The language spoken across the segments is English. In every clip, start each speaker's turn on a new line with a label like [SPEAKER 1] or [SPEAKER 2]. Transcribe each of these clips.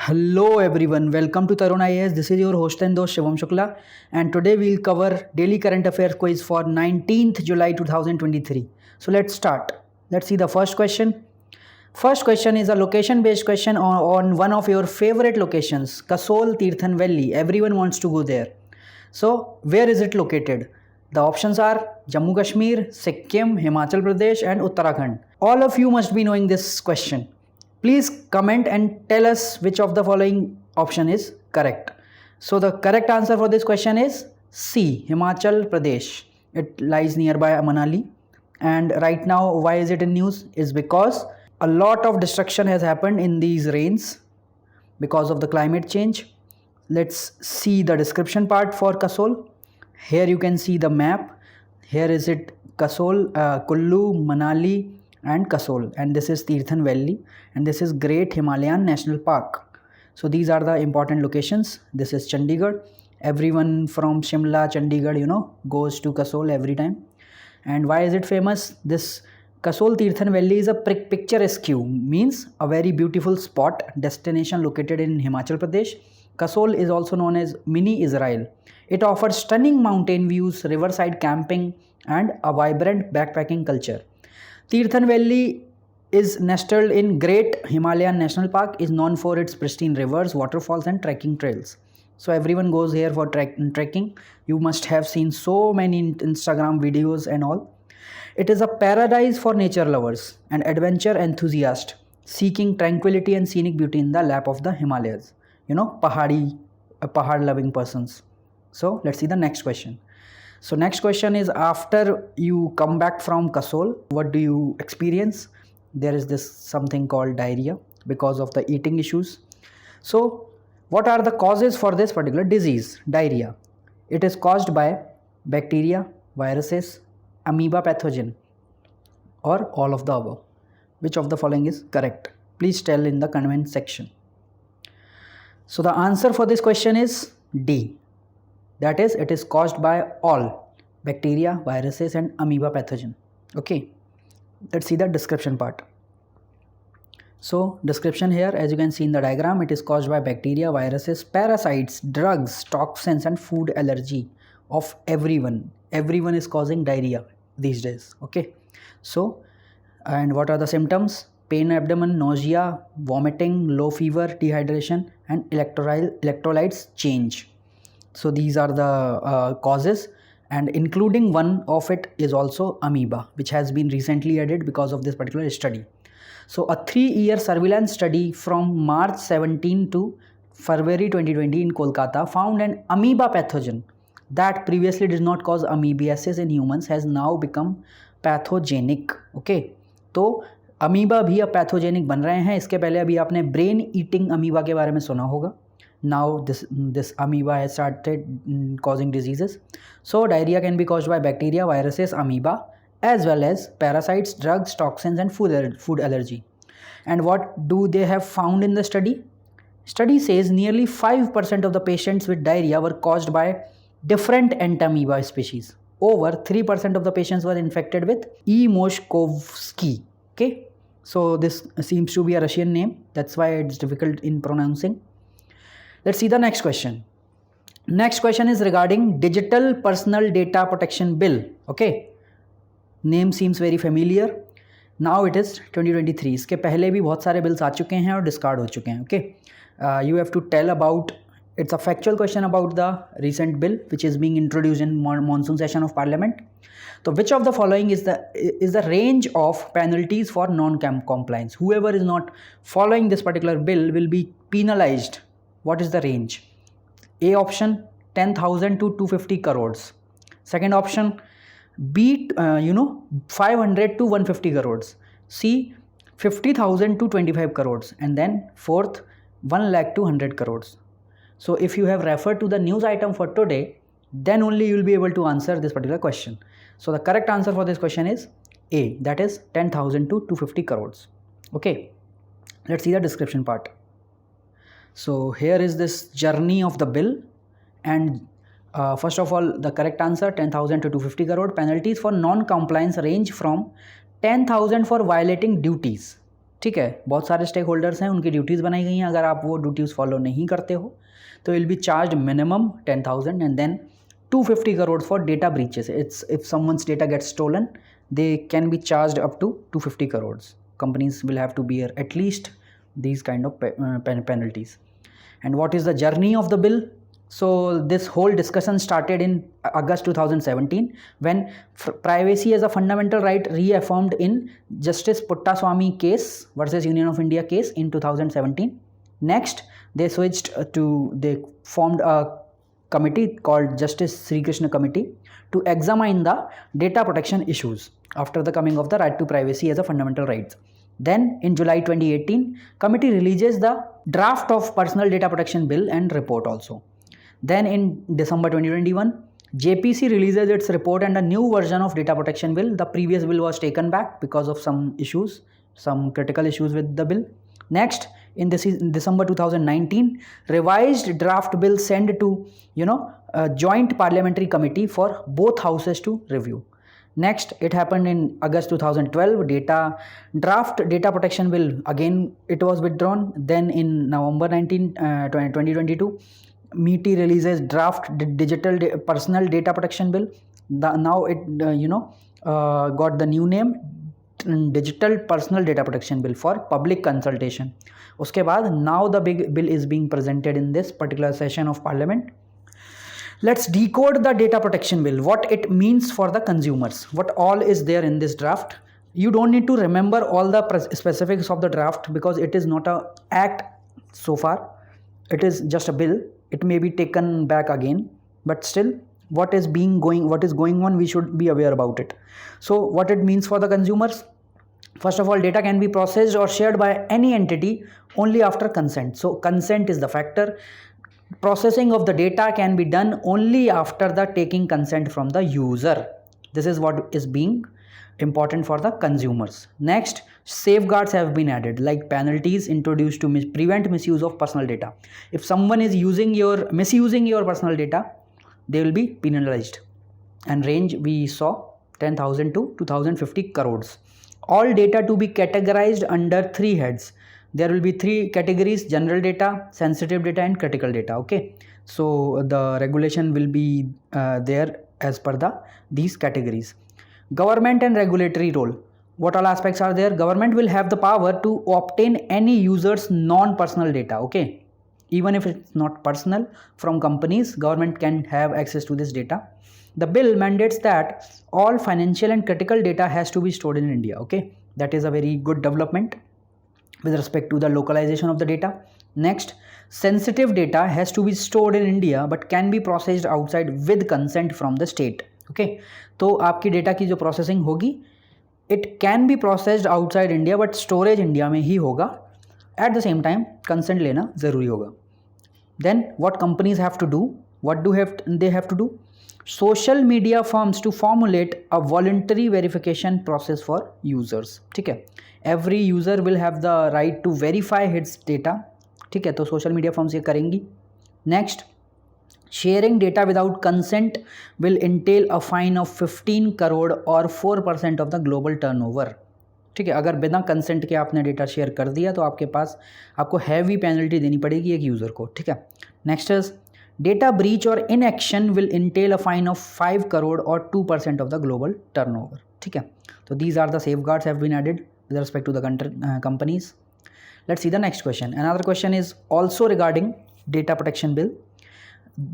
[SPEAKER 1] Hello everyone, welcome to Tarun IAS. This is your host and host Shivam Shukla, and today we'll cover daily current affairs quiz for 19th July 2023. So let's start. Let's see the first question. First question is a location based question on one of your favorite locations, Kasol Tirthan Valley. Everyone wants to go there. So, where is it located? The options are Jammu Kashmir, Sikkim, Himachal Pradesh, and Uttarakhand. All of you must be knowing this question. Please comment and tell us which of the following option is correct. So, the correct answer for this question is C, Himachal Pradesh. It lies nearby Manali. And right now, why is it in news? Is because a lot of destruction has happened in these rains because of the climate change. Let's see the description part for Kasol. Here you can see the map. Here is it Kasol, Kullu, Manali and Kasol, and this is Tirthan Valley, and this is Great Himalayan National Park. So these are the important locations. This is Chandigarh. Everyone from Shimla, Chandigarh, goes to Kasol every time. And why is it famous? This Kasol Tirthan Valley is a picturesque, means a very beautiful spot, destination located in Himachal Pradesh. Kasol is also known as mini Israel. It offers stunning mountain views, riverside camping, and a vibrant backpacking culture. Tirthan Valley is nestled in Great Himalayan National Park, is known for its pristine rivers, waterfalls, and trekking trails. So everyone goes here for trekking. You must have seen so many Instagram videos and all. It is a paradise for nature lovers and adventure enthusiasts seeking tranquility and scenic beauty in the lap of the Himalayas. Pahad loving persons. So let's see the next question. So next question is, after you come back from Kasol, what do you experience? There is this something called diarrhea because of the eating issues. So what are the causes for this particular disease, diarrhea? It is caused by bacteria, viruses, amoeba pathogen, or all of the above. Which of the following is correct? Please tell in the comment section. So the answer for this question is D. That is, it is caused by all bacteria, viruses and amoeba pathogen. Okay, let's see the description part. So description here, as you can see in the diagram, it is caused by bacteria, viruses, parasites, drugs, toxins and food allergy of everyone. Everyone is causing diarrhea these days. Okay, so and what are the symptoms? Pain abdomen, nausea, vomiting, low fever, dehydration and electrolytes change. So these are the causes, and including one of it is also amoeba, which has been recently added because of this particular study. So a 3-year surveillance study from March 17 to February 2020 in Kolkata found an amoeba pathogen that previously did not cause amoebiasis in humans has now become pathogenic. Okay, तो amoeba भी अब pathogenic बन रहे हैं. इसके पहले अभी आपने ब्रेन ईटिंग अमीबा के बारे में सुना होगा. Now this amoeba has started causing diseases. So diarrhea can be caused by bacteria, viruses, amoeba, as well as parasites, drugs, toxins and food allergy. And what do they have found in the study? Study says nearly 5% of the patients with diarrhea were caused by different entamoeba species. Over 3% of the patients were infected with E. moshkovsky. Okay, so this seems to be a Russian name. That's why it's difficult in pronouncing. Let's see the next question. Next question is regarding Digital Personal Data Protection Bill. Okay, name seems very familiar. Now it is 2023. इसके पहले भी बहुत सारे bills आ चुके हैं और discard हो चुके हैं. Okay, you have to tell about. It's a factual question about the recent bill which is being introduced in monsoon session of Parliament. So which of the following is the range of penalties for non-compliance? Whoever is not following this particular bill will be penalized. What is the range? A option 10,000 to 250 crores. Second option B 500 to 150 crores. C 50,000 to 25 crores. And then fourth 1 lakh to 100 crores. So if you have referred to the news item for today, then only you will be able to answer this particular question. So the correct answer for this question is A, that is 10,000 to 250 crores. Okay, let's see the description part. So here is this journey of the bill, and first of all, the correct answer 10,000 to 250 crore. Penalties for non-compliance range from 10,000 for violating duties ठीक है, बहुत सारे stake holders हैं, उनकी duties बनाई गई हैं, अगर आप वो ड्यूटीज़ फॉलो नहीं करते हो तो will be charge minimum 10,000 and then 250 crore for data breaches. It's if someone's data gets stolen, they can be charged up to 250 crores. Companies will have to bear at least these kind of penalties. And what is the journey of the bill? So this whole discussion started in August 2017 when privacy as a fundamental right reaffirmed in Justice Puttaswamy case versus Union of India case in 2017. Next, they they formed a committee called Justice Sri Krishna Committee to examine the data protection issues after the coming of the right to privacy as a fundamental right. Then in July 2018, committee releases the draft of personal data protection bill and report also. Then in December 2021, JPC releases its report and a new version of data protection bill. The previous bill was taken back because of some issues, some critical issues with the bill. Next, in December 2019, revised draft bill sent to a joint parliamentary committee for both houses to review. Next, it happened in August 2012, draft data protection bill, again it was withdrawn. Then in November 2022, MeitY releases draft digital personal data protection bill. Now it got the new name, digital personal data protection bill, for public consultation. Uske baad now the big bill is being presented in this particular session of parliament. Let's decode the data protection bill, what it means for the consumers, what all is there in this draft. You don't need to remember all the specifics of the draft because it is not a act so far. It is just a bill. It may be taken back again, but still what is going on, we should be aware about it. So what it means for the consumers: first of all, data can be processed or shared by any entity only after consent. So consent is the factor. Processing of the data can be done only after the taking consent from the user. This is what is being important for the consumers. Next, safeguards have been added, like penalties introduced to prevent misuse of personal data. If someone is misusing your personal data, they will be penalized, and range we saw 10,000 to 2,050 crores. All data to be categorized under 3 heads. There will be 3 categories: general data, sensitive data and critical data. Okay, so the regulation will be there as per these categories. Government and regulatory role. What all aspects are there? Government will have the power to obtain any user's non-personal data. Okay, even if it's not personal, from companies, government can have access to this data. The bill mandates that all financial and critical data has to be stored in India. Okay, that is a very good development with respect to the localization of the data. Next, sensitive data has to be stored in India but can be processed outside with consent from the state. Okay, तो आपकी data की जो processing होगी, it can be processed outside India but storage India में ही होगा. At the same time, consent लेना ज़रूरी होगा. Then what companies have to do? What they have to do? Social media firms to formulate a voluntary verification process for users. ठीक है, every user will have the right to verify his data. ठीक है, तो social media firms ये करेंगी. Next, sharing data without consent will entail a fine of 15 crore or 4% of the global turnover. ठीक है, अगर बिना कंसेंट के आपने डेटा शेयर कर दिया तो आपको हैवी पेनल्टी देनी पड़ेगी एक यूज़र को. ठीक है. नेक्स्ट इज डेटा ब्रीच और inaction will Intel a fine of 5 crore or 2% of the global turnover. ठीक है, तो these are the safeguards have been added with respect to the companies. Let's see the next question. Another question is also regarding data protection bill.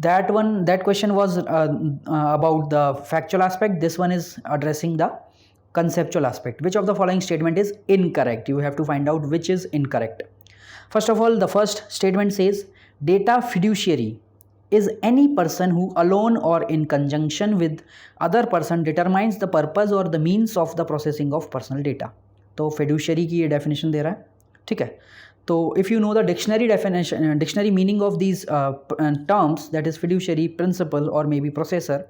[SPEAKER 1] That question was about the factual aspect. This one is addressing the conceptual aspect. Which of the following statement is incorrect? You have to find out which is incorrect. First of all, the first statement says data fiduciary is any person who alone or in conjunction with other person determines the purpose or the means of the processing of personal data. तो fiduciary की ये definition दे रहा है. ठीक है, तो if you know the dictionary meaning of these terms, that is fiduciary, principal or maybe processor,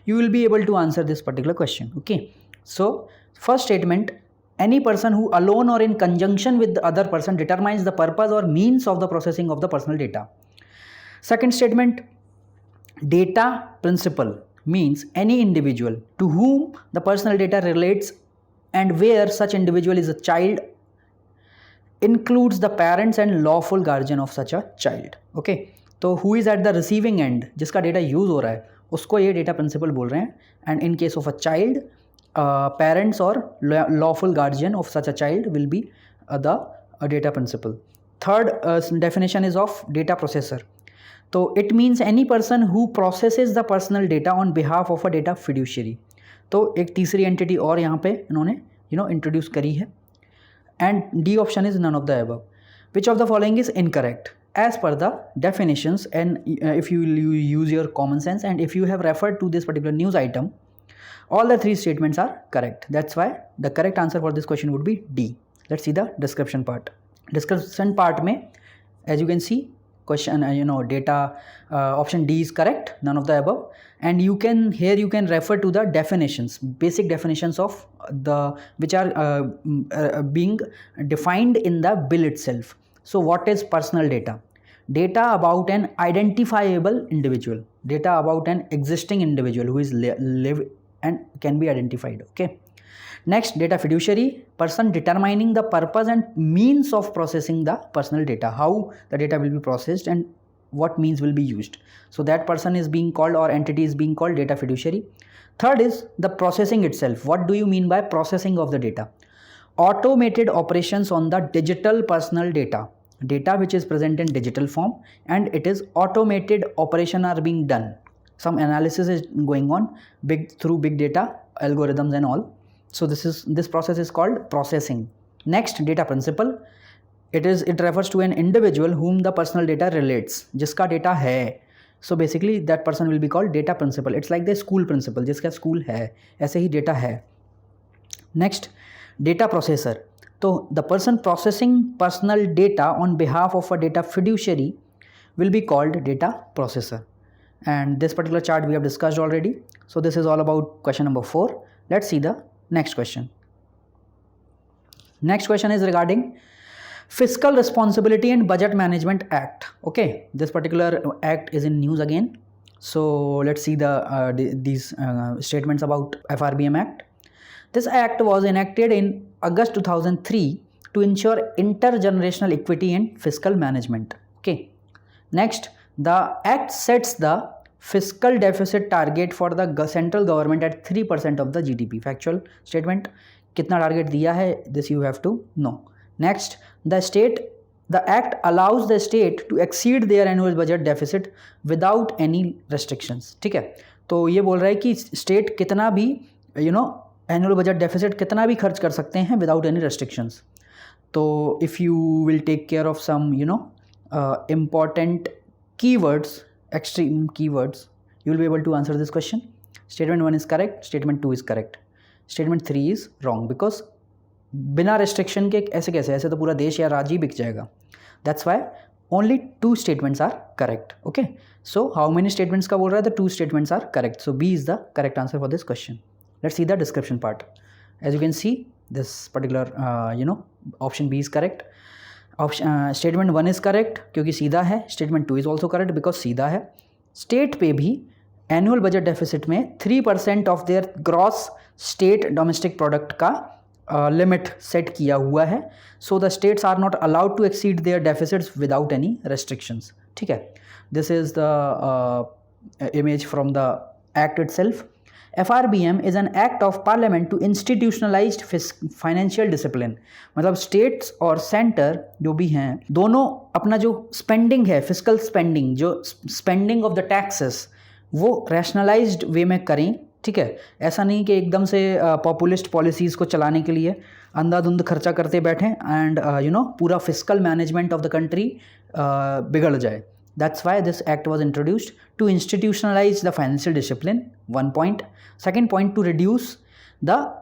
[SPEAKER 1] you will be able to answer this particular question. Okay, so first statement, any person who alone or in conjunction with the other person determines the purpose or means of the processing of the personal data. Second statement, data principal means any individual to whom the personal data relates and where such individual is a child includes the parents and lawful guardian of such a child. Okay, तो who is at the receiving end, जिसका data use हो रहा है, उसको ये data principal बोल रहे हैं. And in case of a child, parents or lawful guardian of such a child will be the data principal. Third definition is of data processor. So it means any person who processes the personal data on behalf of a data fiduciary. तो एक तीसरी entity और यहाँ पे इन्होंने introduce करी है. And D option is none of the above. Which of the following is incorrect as per the definitions, and if you use your common sense and if you have referred to this particular news item, all the three statements are correct. That's why the correct answer for this question would be D. Let's see the description part. Description part में, as you can see, question data, option D is correct, none of the above. And you can refer to the definitions, basic definitions of the which are being defined in the bill itself. So what is personal data? Data about an identifiable individual, data about an existing individual who is live and can be identified. Okay. Next, data fiduciary, person determining the purpose and means of processing the personal data, how the data will be processed and what means will be used. So that person is being called, or entity is being called, data fiduciary. Third is the processing itself. What do you mean by processing of the data? Automated operations on the digital personal data which is present in digital form, and it is automated operation are being done. Some analysis is going on through big data algorithms and all. So this process is called processing. Next, data principal. It refers to an individual whom the personal data relates, जिसका data है. So basically that person will be called data principal. It's like the school principal, जिसका school है, ऐसे ही data है. Next, data processor. So the person processing personal data on behalf of a data fiduciary will be called data processor. And this particular chart we have discussed already. So this is all about question number 4. Let's see the next question. Next question is regarding Fiscal Responsibility and Budget Management Act. Okay, this particular act is in news again. So let's see these statements about FRBM Act. This act was enacted in August 2003 to ensure intergenerational equity and fiscal management. Okay. Next, the act sets the fiscal deficit target for the central government at 3% of the GDP. Factual statement. कितना target दिया है, this you have to know. Next, the act allows the state to exceed their annual budget deficit without any restrictions. ठीक है, तो ये बोल रहा है कि state कितना भी annual budget deficit कितना भी खर्च कर सकते हैं without any restrictions. तो if you will take care of some important keywords, extreme keywords, you will be able to answer this question. Statement 1 is correct, statement 2 is correct, statement 3 is wrong, because बिना restriction के ऐसे तो पूरा देश या राज्य ही बिक जाएगा. That's why only 2 statements are correct. Okay, so how many statements का बोल रहा है? The 2 statements are correct. So B is the correct answer for this question. Let's see the description part. As you can see, this particular option B is correct. Statement 1 is correct क्योंकि सीधा है. Statement 2 is also correct because सीधा है. State पे भी annual budget deficit में 3% of their gross state domestic product का limit set किया हुआ है. So the states are not allowed to exceed their deficits without any restrictions. ठीक है. This is the image from the act itself. FRBM is an act of parliament to institutionalized financial discipline. मतलब states और center जो भी हैं दोनों अपना जो spending है, fiscal spending, जो spending of the taxes, वो rationalized way में करें. ठीक है, ऐसा नहीं कि एकदम से populist policies को चलाने के लिए अंधाधुंध खर्चा करते बैठें and पूरा fiscal management of the country बिगड़ जाए. That's why this act was introduced to institutionalize the financial discipline. 1 point. Second point, to reduce the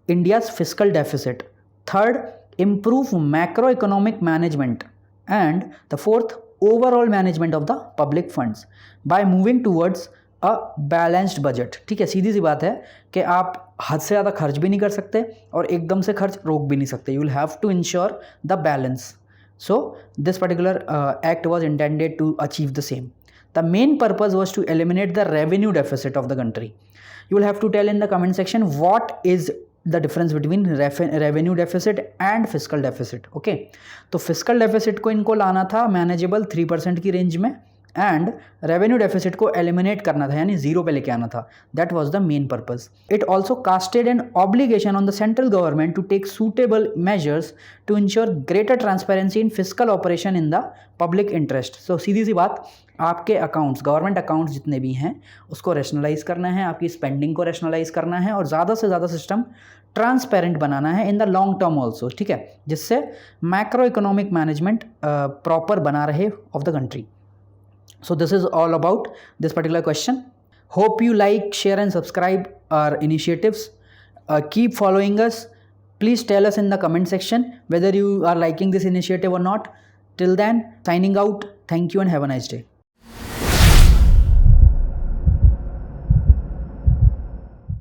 [SPEAKER 1] India's fiscal deficit. Third, improve macroeconomic management. And the fourth, overall management of the public funds by moving towards a balanced budget. ठीक है, सीधी सी बात है कि आप हद से ज़्यादा खर्च भी नहीं कर सकते और एकदम से खर्च रोक भी नहीं सकते. You will have to ensure the balance. So this particular act was intended to achieve the same. The main purpose was to eliminate the revenue deficit of the country. You will have to tell in the comment section what is the difference between revenue deficit and fiscal deficit. Okay, तो fiscal deficit को इनको लाना था manageable 3% की range में, and revenue deficit को eliminate करना था, यानी जीरो पे लेके आना था। That was the main purpose. It also casted an obligation on the central government to take suitable measures to ensure greater transparency in fiscal operation in the public interest. So सीधी सी बात, आपके accounts, government accounts जितने भी हैं उसको rationalise करना है, आपकी स्पेंडिंग को रैशनलाइज करना है, और ज़्यादा से ज़्यादा सिस्टम ट्रांसपेरेंट बनाना है in the long term also, ठीक है, जिससे मैक्रो इकोनॉमिक मैनेजमेंट प्रॉपर बना रहे of the country. So this is all about this particular question. Hope you like, share and subscribe our initiatives. Keep following us. Please tell us in the comment section whether you are liking this initiative or not. Till then, signing out. Thank you and have a nice day.